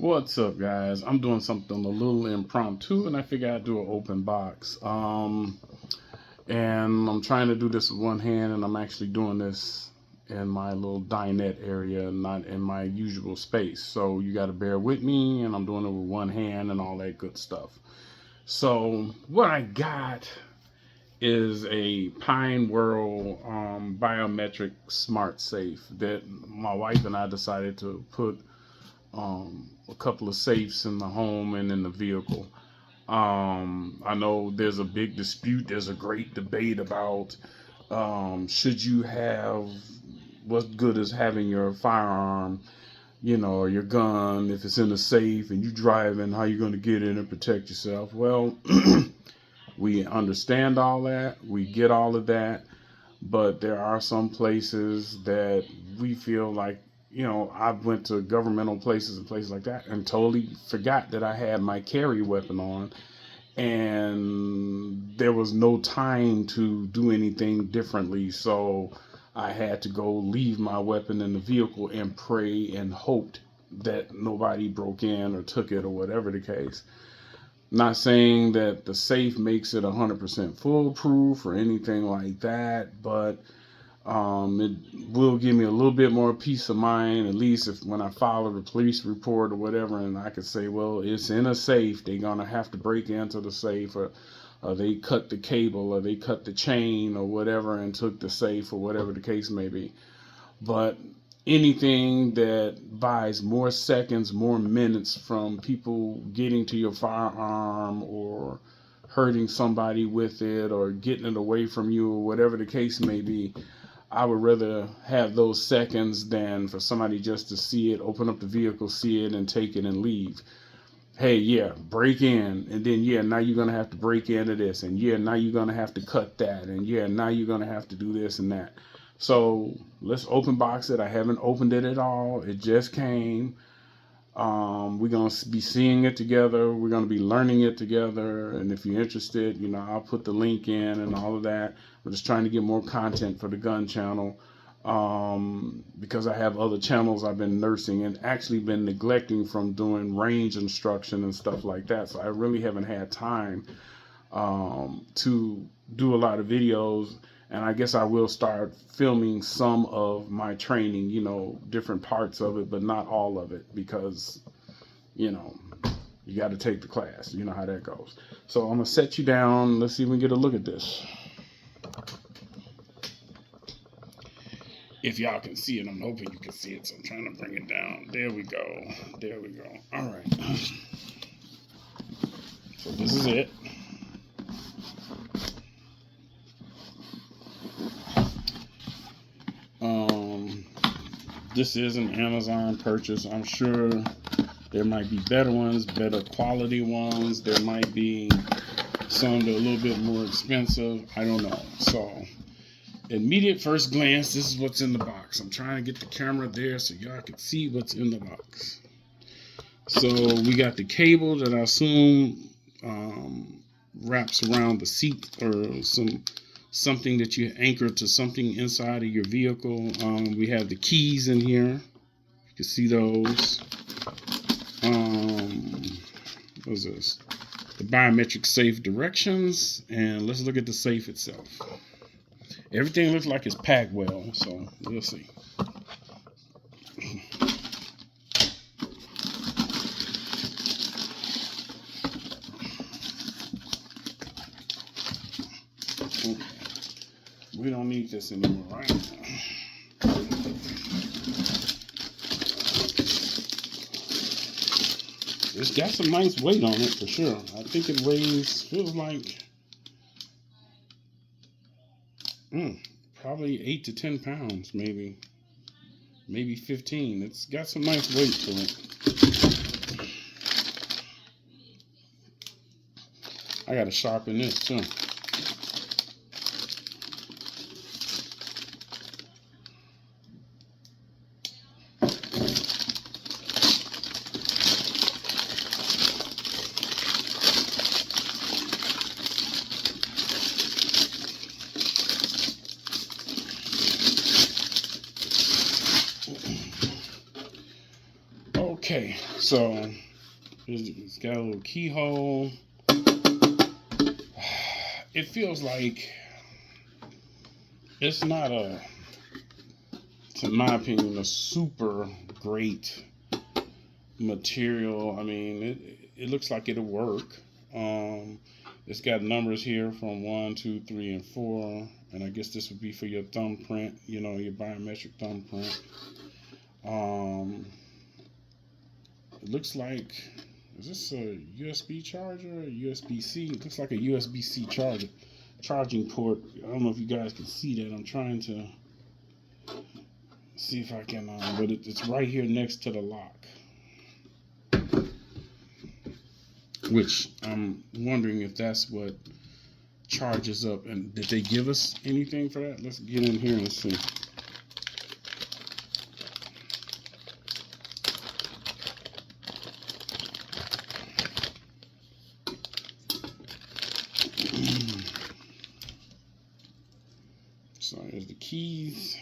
What's up, guys? I'm doing something a little impromptu, and I figure I'd do an open box. And I'm trying to do this with one hand, and I'm actually doing this in my little dinette area, not in my usual space. So you got to bear with me, and I'm doing it with one hand and all that good stuff. So what I got is a Pineworld biometric smart safe that my wife and I decided to put a couple of safes in the home and in the vehicle. I know there's a big dispute. There's a great debate about should you have what good is having your firearm, or your gun if it's in a safe and you driving, how you going to get in and protect yourself? Well, we understand all that. We get all of that. But there are some places that we feel like, I went to governmental places and places like that and totally forgot that I had my carry weapon on, and there was no time to do anything differently. So I had to go leave my weapon in the vehicle and pray and hoped that nobody broke in or took it or whatever the case. Not saying that the safe makes it 100% foolproof or anything like that, but it will give me a little bit more peace of mind, at least if when I file a police report or whatever, and I could say, well, it's in a safe. They're gonna have to break into the safe, or they cut the cable, or they cut the chain, or whatever, and took the safe, or whatever the case may be. But anything that buys more seconds, more minutes from people getting to your firearm or hurting somebody with it or getting it away from you or whatever the case may be, I would rather have those seconds than for somebody just to see it, open up the vehicle, see it, and take it and leave. Hey, yeah, break in, and then, yeah, now you're going to have to break into this, and yeah, now you're going to have to cut that, and yeah, now you're going to have to do this and that. So let's open box it. I haven't opened it at all. It just came. We're going to be seeing it together. We're going to be learning it together. And if you're interested, I'll put the link in and all of that. We're just trying to get more content for the gun channel, because I have other channels I've been nursing and actually been neglecting from doing range instruction and stuff like that. So I really haven't had time to do a lot of videos. And I guess I will start filming some of my training, different parts of it, but not all of it, because, you got to take the class. You know how that goes. So I'm going to set you down. Let's see if we can get a look at this. If y'all can see it, I'm hoping you can see it. So I'm trying to bring it down. There we go. There we go. All right. So this is it. This is an Amazon purchase. I'm sure there might be better ones, better quality ones. There might be some that are a little bit more expensive. I don't know. So, immediate first glance, this is what's in the box. I'm trying to get the camera there so y'all can see what's in the box. So, we got the cable that I assume wraps around the seat, or something that you anchor to something inside of your vehicle. We have the keys in here. You can see those. What is this? The biometric safe directions. And let's look at the safe itself. Everything looks like it's packed well, so we'll see. Okay. We don't need this anymore, right? It's got some nice weight on it for sure. I think it feels like probably 8 to 10 pounds, maybe 15. It's got some nice weight to it. I gotta sharpen this too. Okay, So it's got a little keyhole. It feels like it's not to my opinion, a super great material. I mean, it looks like it'll work. It's got numbers here from 1, 2, 3, and 4, and I guess this would be for your thumbprint, you know, your biometric thumbprint. It looks like, is this a USB charger or USB-C? It looks like a USB-C charging port. I don't know if you guys can see that. I'm trying to see if I can, but it's right here next to the lock. Which I'm wondering if that's what charges up. And did they give us anything for that? Let's get in here and see. So here's the keys.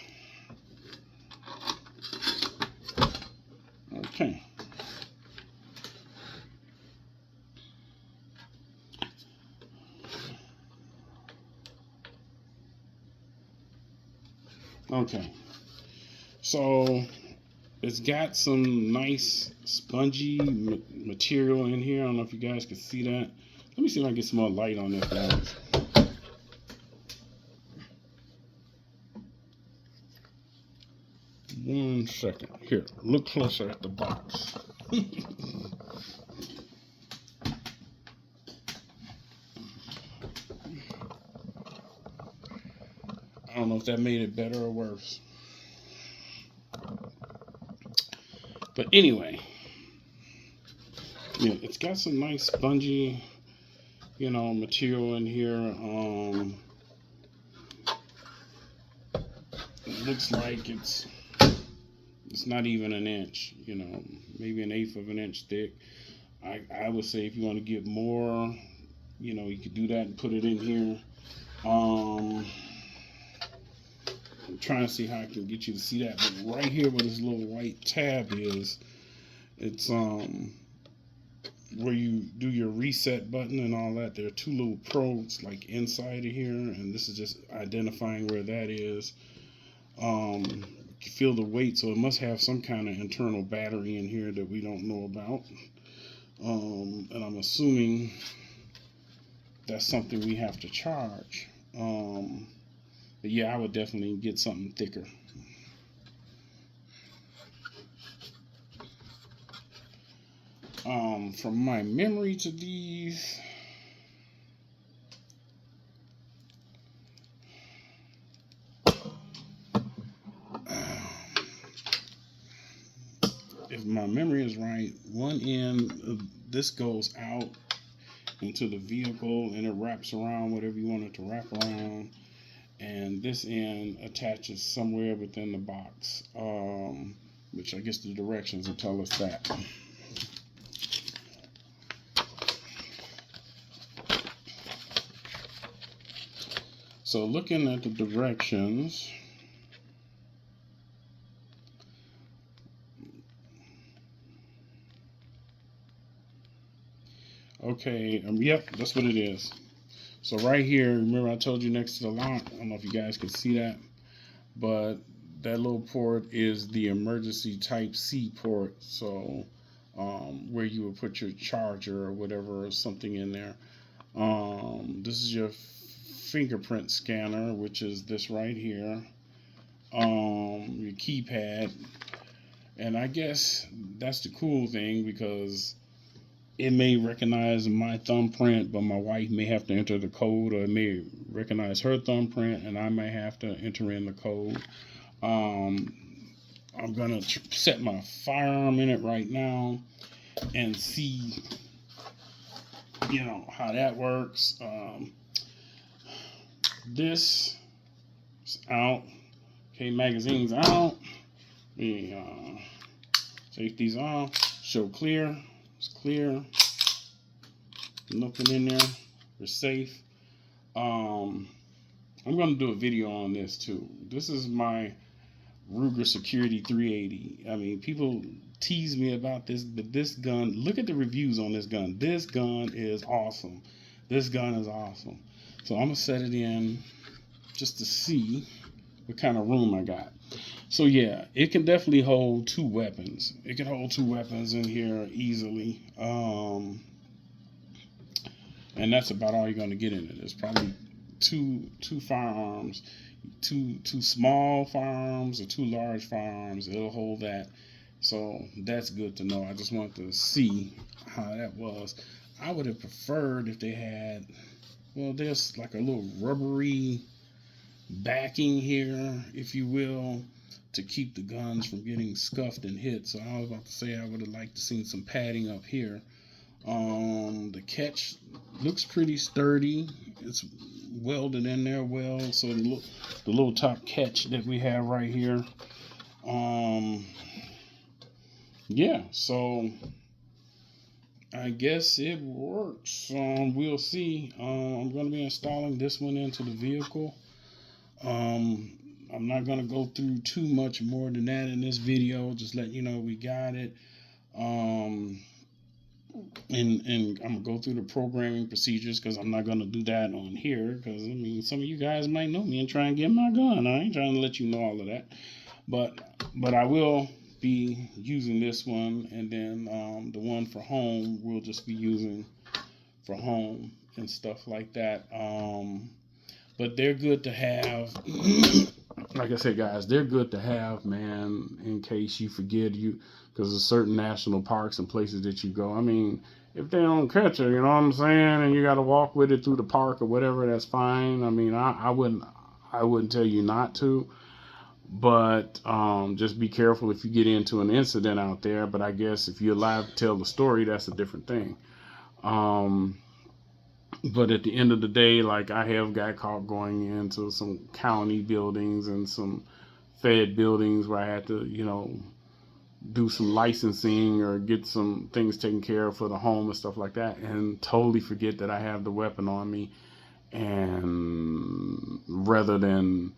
Okay. Okay. So it's got some nice spongy material in here. I don't know if you guys can see that. Let me see if I can get some more light on this, guys. One second. Here, look closer at the box. I don't know if that made it better or worse. But anyway, yeah, it's got some nice spongy, you know, material in here. It looks like it's not even an inch, you know, maybe 1/8 of an inch thick. I would say if you want to get more, you know, you could do that and put it in here. I'm trying to see how I can get you to see that, but right here where this little white tab is, it's where you do your reset button and all that. There are 2 little probes like inside of here, and this is just identifying where that is. You can feel the weight, so it must have some kind of internal battery in here that we don't know about. And I'm assuming that's something we have to charge. But yeah, I would definitely get something thicker. From my memory to these, if my memory is right, one end of this goes out into the vehicle and it wraps around whatever you want it to wrap around, and this end attaches somewhere within the box, which I guess the directions will tell us that. So looking at the directions, okay, yep, that's what it is. So right here, remember I told you next to the lock, I don't know if you guys can see that, but that little port is the emergency type C port. So where you would put your charger or whatever or something in there. This is your fingerprint scanner, which is this right here. Your keypad. And I guess that's the cool thing, because it may recognize my thumbprint, but my wife may have to enter the code, or it may recognize her thumbprint and I may have to enter in the code. I'm gonna set my firearm in it right now and see, you know, how that works. This is out. Okay, magazine's out. Safety's off. Show clear. It's clear. Nothing in there. We're safe. I'm going to do a video on this too. This is my Ruger Security 380. I mean, people tease me about this, but this gun, look at the reviews on this gun. This gun is awesome. This gun is awesome. So I'm going to set it in just to see what kind of room I got. So yeah, it can definitely hold 2 weapons. It can hold 2 weapons in here easily. And that's about all you're going to get in it. There's probably two firearms, two small firearms or 2 large firearms. It'll hold that. So that's good to know. I just wanted to see how that was. I would have preferred if they had, well, there's like a little rubbery backing here, if you will, to keep the guns from getting scuffed and hit. So I was about to say I would have liked to see some padding up here. The catch looks pretty sturdy. It's welded in there well. So the little top catch that we have right here. Yeah, so I guess it works. We'll see. I'm going to be installing this one into the vehicle. I'm not going to go through too much more than that in this video. Just letting you know we got it. And I'm going to go through the programming procedures, because I'm not going to do that on here, because I mean, some of you guys might know me and try and get my gun. I ain't trying to let you know all of that, but I will be using this one, and then the one for home we'll just be using for home and stuff like that. But they're good to have. Like I said, guys, they're good to have, man, in case you forget, because there's certain national parks and places that you go. I mean, if they don't catch it, you know what I'm saying, and you got to walk with it through the park or whatever, that's fine. I mean, I wouldn't tell you not to, but just be careful if you get into an incident out there. But I guess if you're alive to tell the story, that's a different thing. But at the end of the day, like, I have got caught going into some county buildings and some Fed buildings where I had to, do some licensing or get some things taken care of for the home and stuff like that, and totally forget that I have the weapon on me. And rather than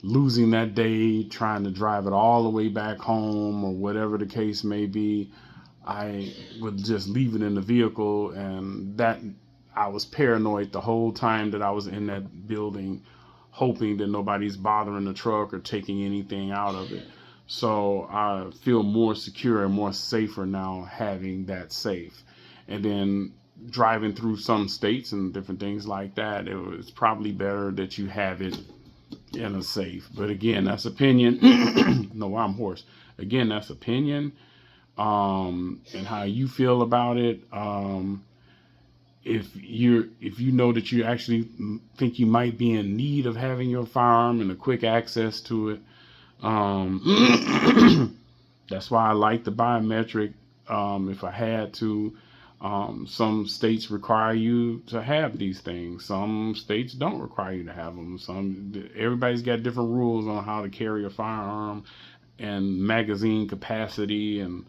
losing that day trying to drive it all the way back home or whatever the case may be, I would just leave it in the vehicle, and that I was paranoid the whole time that I was in that building, hoping that nobody's bothering the truck or taking anything out of it. So I feel more secure and more safer now having that safe. And then driving through some states and different things like that, it's probably better that you have it in a safe. But again, that's opinion. No, I'm hoarse. Again, that's opinion, and how you feel about it. If you know that you actually think you might be in need of having your firearm and a quick access to it, that's why I like the biometric. If I had to, some states require you to have these things. Some states don't require you to have them. Everybody's got different rules on how to carry a firearm and magazine capacity, and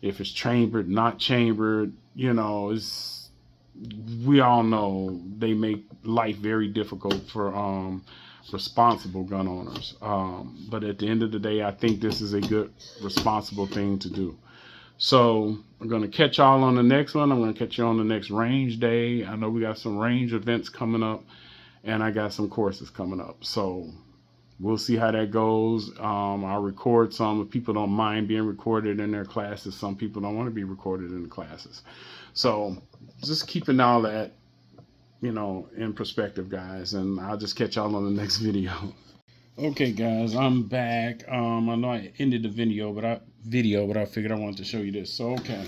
if it's chambered, not chambered. We all know they make life very difficult for responsible gun owners. But at the end of the day, I think this is a good, responsible thing to do. So I'm going to catch y'all on the next one. I'm going to catch you on the next range day. I know we got some range events coming up, and I got some courses coming up. So we'll see how that goes. I'll record some. If people don't mind being recorded in their classes, some people don't want to be recorded in the classes. So just keeping all that, in perspective, guys. And I'll just catch y'all on the next video. Okay, guys, I'm back. I know I ended the video, but I figured I wanted to show you this. So, okay.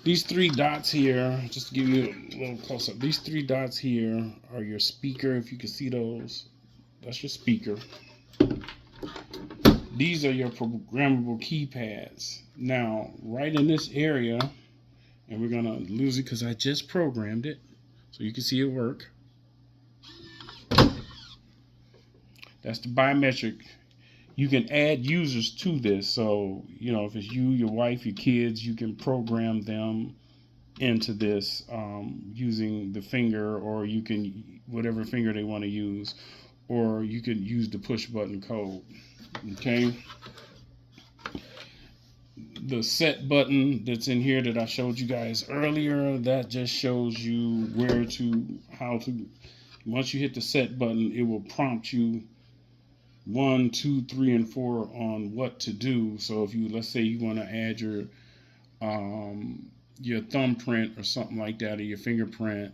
These 3 dots here, just to give you a little close up, these 3 dots here are your speaker. If you can see those, that's your speaker. These are your programmable keypads. Now, right in this area, and we're going to lose it because I just programmed it, so you can see it work. That's the biometric. You can add users to this. So, if it's you, your wife, your kids, you can program them into this using the finger, or you can, whatever finger they want to use, or you can use the push button code. Okay. the set button that's in here that I showed you guys earlier, that just shows you how to, once you hit the set button, it will prompt you 1, 2, 3, and 4 on what to do. So if you, let's say you want to add your thumbprint or something like that, or your fingerprint,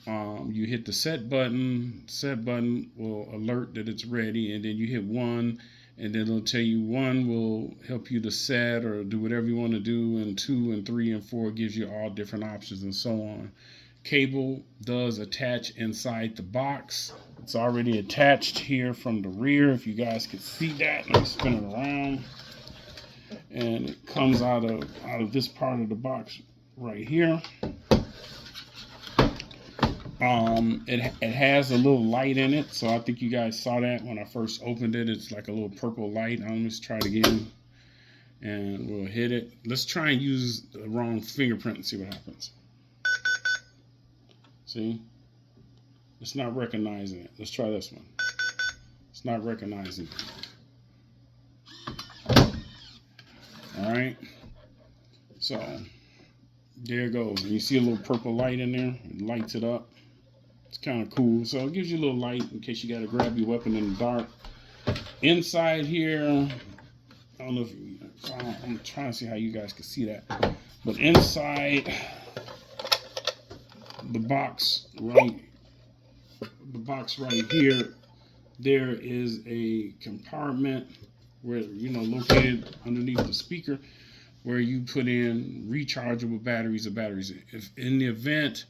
you hit the set button. Set button will alert that it's ready, and then you hit 1, and then it'll tell you 1 will help you to set or do whatever you want to do, and 2 and 3 and 4 gives you all different options and so on. Cable does attach inside the box. It's already attached here from the rear, if you guys can see that. Let me spin it around, and it comes out of this part of the box right here. It has a little light in it, so I think you guys saw that when I first opened it. It's like a little purple light. Let me just try it again, and we'll hit it. Let's try and use the wrong fingerprint and see what happens. See? It's not recognizing it. Let's try this one. It's not recognizing it. All right. So there it goes. You see a little purple light in there? It lights it up. It's kind of cool. So it gives you a little light in case you got to grab your weapon in the dark. Inside here, I don't know if I'm trying to see how you guys can see that. But inside the box right here, there is a compartment where, located underneath the speaker, where you put in rechargeable batteries or batteries. If in the event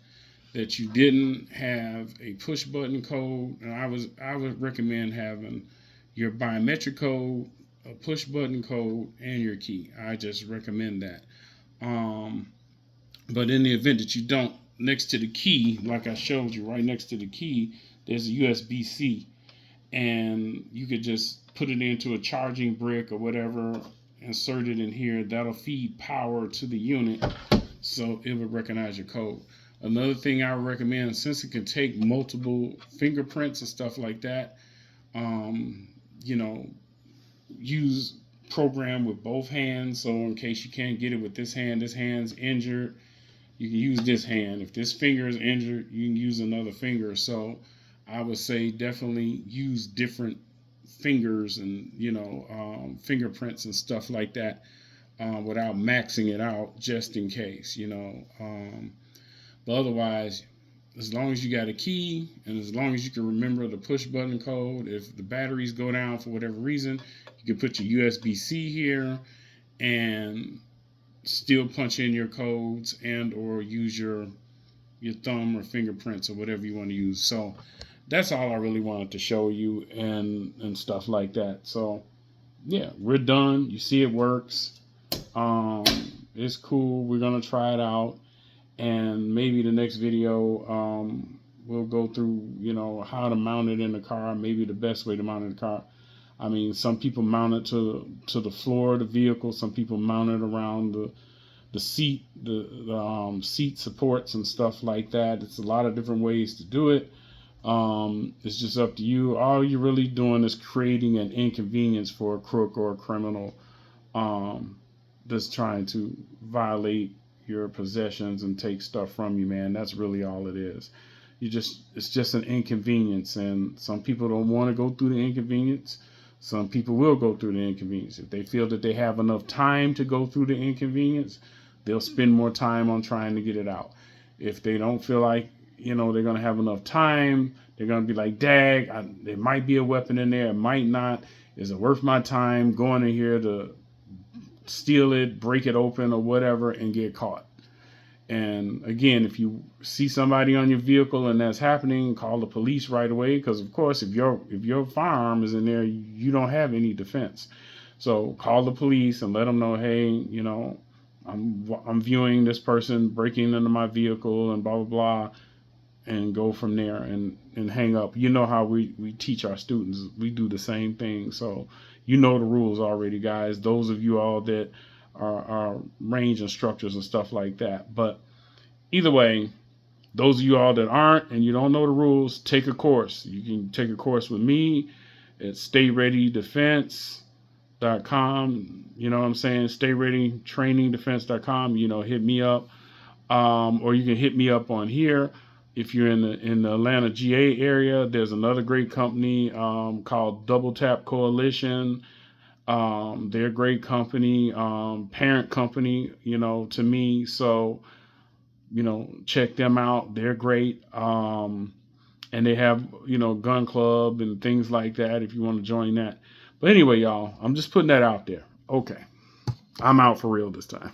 that you didn't have a push button code, and I would recommend having your biometric code, a push button code, and your key. I just recommend that. But in the event that you don't, next to the key, like I showed you, right next to the key, there's a USB-C, and you could just put it into a charging brick or whatever, insert it in here. That'll feed power to the unit, so it will recognize your code. Another thing I would recommend, since it can take multiple fingerprints and stuff like that, use program with both hands. So in case you can't get it with this hand's injured, you can use this hand. If this finger is injured, you can use another finger. So I would say definitely use different fingers and fingerprints and stuff like that, without maxing it out, just in case, but otherwise, as long as you got a key and as long as you can remember the push button code, if the batteries go down for whatever reason, you can put your USB-C here and still punch in your codes and or use your thumb or fingerprints or whatever you want to use. So that's all I really wanted to show you and stuff like that. So yeah, we're done. You see it works. It's cool. We're gonna try it out, and maybe the next video we'll go through how to mount it in the car, maybe the best way to mount it in the car. I mean, some people mount it to the floor of the vehicle. Some people mount it around the seat, the seat supports and stuff like that. It's a lot of different ways to do it. It's just up to you. All you're really doing is creating an inconvenience for a crook or a criminal that's trying to violate your possessions and take stuff from you, man. That's really all it is. It's just an inconvenience, and some people don't want to go through the inconvenience. Some people will go through the inconvenience. If they feel that they have enough time to go through the inconvenience, they'll spend more time on trying to get it out. If they don't feel like they're going to have enough time, they're going to be like, dag, there might be a weapon in there, it might not. Is it worth my time going in here to steal it, break it open or whatever, and get caught? And again, if you see somebody on your vehicle and that's happening, call the police right away, because of course if your firearm is in there, you don't have any defense. So call the police and let them know, hey, I'm viewing this person breaking into my vehicle and blah blah blah, and go from there and hang up. You know how we teach our students. We do the same thing. So the rules already, guys. Those of you all that are range instructors and stuff like that. But either way, those of you all that aren't and you don't know the rules, take a course. You can take a course with me at Stay Ready Defense. You know what I'm saying? StayReadyTrainingDefense.com. Hit me up. Or you can hit me up on here. If you're in the Atlanta, GA area, there's another great company called Double Tap Coalition. They're a great company, parent company, to me. So, check them out. They're great. And they have, gun club and things like that if you want to join that. But anyway, y'all, I'm just putting that out there. Okay. I'm out for real this time.